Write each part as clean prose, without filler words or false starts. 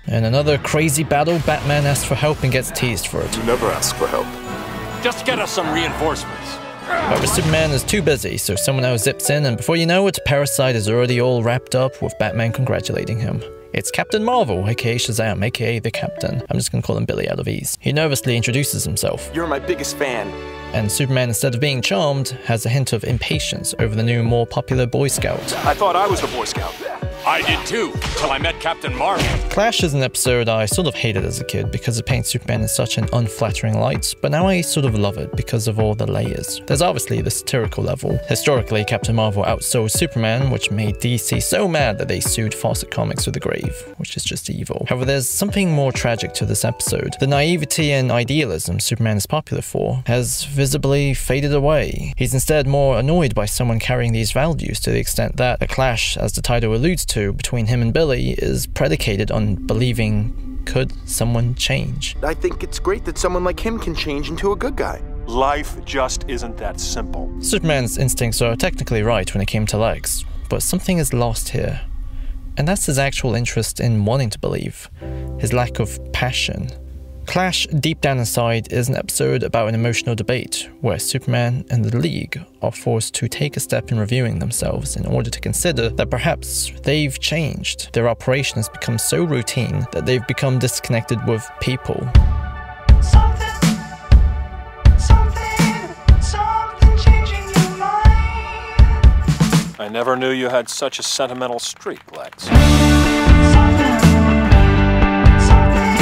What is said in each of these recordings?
In another crazy battle, Batman asks for help and gets teased for it. You never ask for help. Just get us some reinforcements. However, Superman is too busy, so someone else zips in, and before you know it, Parasite is already all wrapped up with Batman congratulating him. It's Captain Marvel, aka Shazam, aka the Captain. I'm just gonna call him Billy out of ease. He nervously introduces himself. You're my biggest fan. And Superman, instead of being charmed, has a hint of impatience over the new, more popular Boy Scout. I thought I was the Boy Scout. I did too, till I met Captain Marvel. Clash is an episode I sort of hated as a kid because it paints Superman in such an unflattering light, but now I sort of love it because of all the layers. There's obviously the satirical level. Historically, Captain Marvel outsold Superman, which made DC so mad that they sued Fawcett Comics to the grave, which is just evil. However, there's something more tragic to this episode. The naivety and idealism Superman is popular for has visibly faded away. He's instead more annoyed by someone carrying these values, to the extent that a clash, as the title alludes to, between him and Billy is predicated on believing, could someone change? I think it's great that someone like him can change into a good guy. Life just isn't that simple. Superman's instincts are technically right when it came to Lex, but something is lost here. And that's his actual interest in wanting to believe, his lack of passion. Clash, deep down inside, is an episode about an emotional debate where Superman and the League are forced to take a step in reviewing themselves in order to consider that perhaps they've changed. Their operation has become so routine that they've become disconnected with people. Something changing your mind. I never knew you had such a sentimental streak, Lex.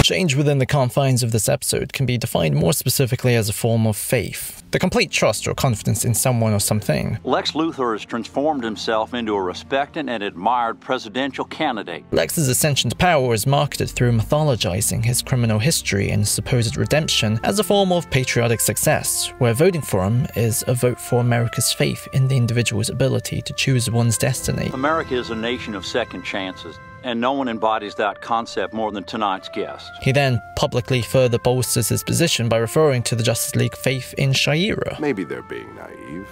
Change within the confines of this episode can be defined more specifically as a form of faith. The complete trust or confidence in someone or something. Lex Luthor has transformed himself into a respected and admired presidential candidate. Lex's ascension to power is marketed through mythologizing his criminal history and supposed redemption as a form of patriotic success, where voting for him is a vote for America's faith in the individual's ability to choose one's destiny. America is a nation of second chances, and no one embodies that concept more than tonight's guest. He then publicly further bolsters his position by referring to the Justice League faith in Shira. Maybe they're being naive.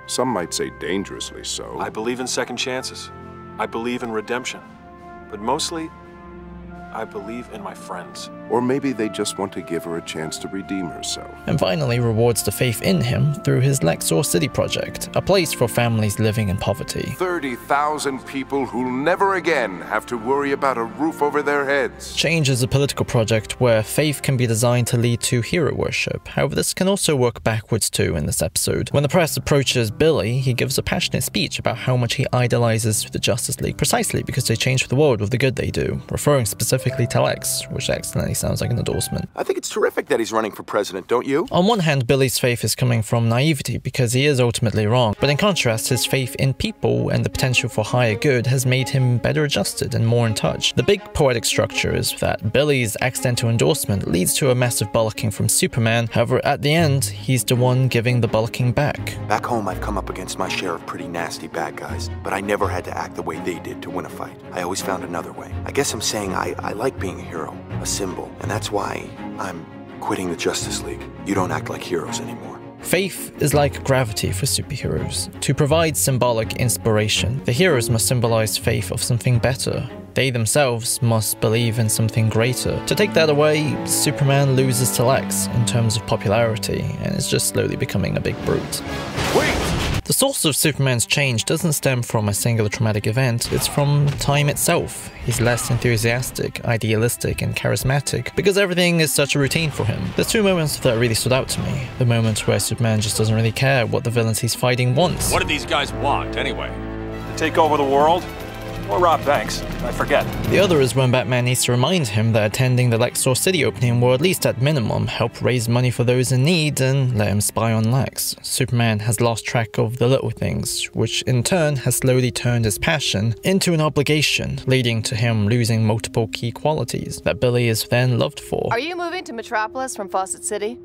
Some might say dangerously so. I believe in second chances. I believe in redemption. But mostly, I believe in my friends. Or maybe they just want to give her a chance to redeem herself. And finally rewards the faith in him through his Lexor City project, a place for families living in poverty. 30,000 people who'll never again have to worry about a roof over their heads. Change is a political project where faith can be designed to lead to hero worship. However, this can also work backwards too in this episode. When the press approaches Billy, he gives a passionate speech about how much he idolizes the Justice League, precisely because they change the world with the good they do, referring specifically to Lex, which accidentally sounds like an endorsement. I think it's terrific that he's running for president, don't you? On one hand, Billy's faith is coming from naivety because he is ultimately wrong, but in contrast, his faith in people and the potential for higher good has made him better adjusted and more in touch. The big poetic structure is that Billy's accidental endorsement leads to a massive bollocking from Superman. However, at the end, he's the one giving the bollocking back. Back home, I've come up against my share of pretty nasty bad guys, but I never had to act the way they did to win a fight. I always found another way. I guess I'm saying I like being a hero, a symbol, and that's why I'm quitting the Justice League. You don't act like heroes anymore. Faith is like gravity for superheroes. To provide symbolic inspiration, the heroes must symbolize faith of something better. They themselves must believe in something greater. To take that away, Superman loses to Lex in terms of popularity, and is just slowly becoming a big brute. Wait! The source of Superman's change doesn't stem from a singular traumatic event, it's from time itself. He's less enthusiastic, idealistic, and charismatic because everything is such a routine for him. There's two moments that really stood out to me. The moment where Superman just doesn't really care what the villains he's fighting wants. What do these guys want, anyway? To take over the world? Or rob banks? I forget. The other is when Batman needs to remind him that attending the Lexor City opening will at least at minimum help raise money for those in need and let him spy on Lex. Superman has lost track of the little things, which in turn has slowly turned his passion into an obligation, leading to him losing multiple key qualities that Billy is then loved for. Are you moving to Metropolis from Fawcett City?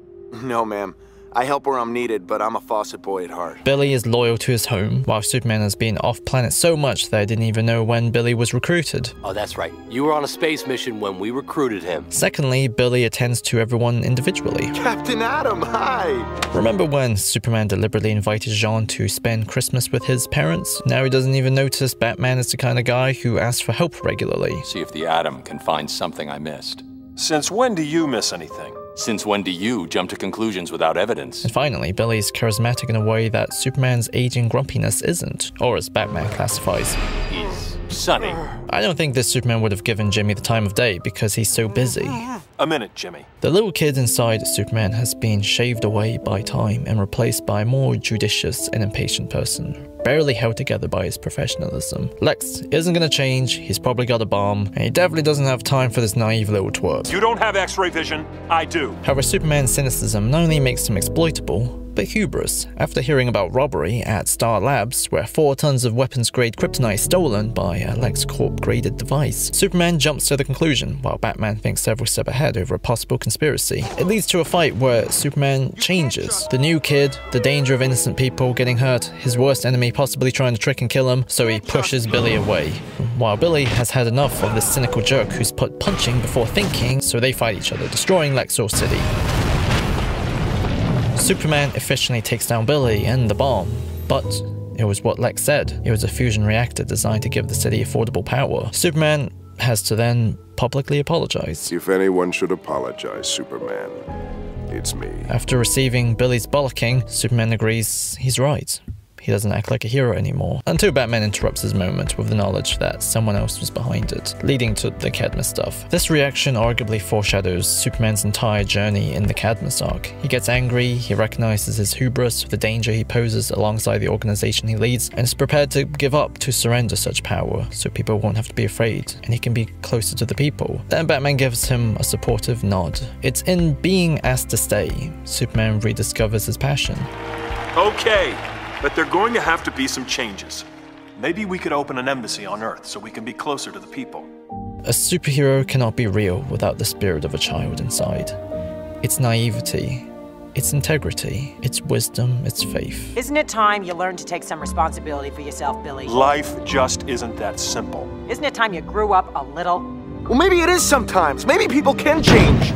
No, ma'am. I help where I'm needed, but I'm a faucet boy at heart. Billy is loyal to his home, while Superman has been off-planet so much that I didn't even know when Billy was recruited. Oh, that's right. You were on a space mission when we recruited him. Secondly, Billy attends to everyone individually. Captain Adam, hi! Remember when Superman deliberately invited Jean to spend Christmas with his parents? Now he doesn't even notice Batman is the kind of guy who asks for help regularly. See if the Atom can find something I missed. Since when do you miss anything? Since when do you jump to conclusions without evidence? And finally, Billy's charismatic in a way that Superman's aging grumpiness isn't, or as Batman classifies. He's sunny. I don't think this Superman would have given Jimmy the time of day because he's so busy. A minute, Jimmy. The little kid inside Superman has been shaved away by time and replaced by a more judicious and impatient person, barely held together by his professionalism. Lex isn't gonna change, he's probably got a bomb, and he definitely doesn't have time for this naive little twerp. You don't have X-ray vision. I do. However, Superman's cynicism not only makes him exploitable, but hubris. After hearing about robbery at Star Labs, where 4 tons of weapons-grade kryptonite is stolen by a LexCorp-graded device, Superman jumps to the conclusion, while Batman thinks several steps ahead over a possible conspiracy. It leads to a fight where Superman changes. The new kid, the danger of innocent people getting hurt, his worst enemy possibly trying to trick and kill him, so he pushes Billy away. While Billy has had enough of this cynical jerk who's put punching before thinking, so they fight each other, destroying Lexor City. Superman efficiently takes down Billy and the bomb, but it was what Lex said. It was a fusion reactor designed to give the city affordable power. Superman has to then publicly apologize. If anyone should apologize, Superman, it's me. After receiving Billy's bollocking, Superman agrees he's right. He doesn't act like a hero anymore, until Batman interrupts his moment with the knowledge that someone else was behind it, leading to the Cadmus stuff. This reaction arguably foreshadows Superman's entire journey in the Cadmus arc. He gets angry, he recognizes his hubris, the danger he poses alongside the organization he leads, and is prepared to give up to surrender such power, so people won't have to be afraid, and he can be closer to the people. Then Batman gives him a supportive nod. It's in being asked to stay, Superman rediscovers his passion. Okay, but there are going to have to be some changes. Maybe we could open an embassy on Earth so we can be closer to the people. A superhero cannot be real without the spirit of a child inside. It's naivety, it's integrity, it's wisdom, it's faith. Isn't it time you learned to take some responsibility for yourself, Billy? Life just isn't that simple. Isn't it time you grew up a little? Well, maybe it is sometimes. Maybe people can change.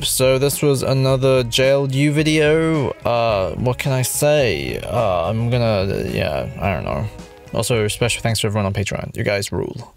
So this was another jailed you video. What can I say? I don't know. Also, special thanks to everyone on Patreon. You guys rule.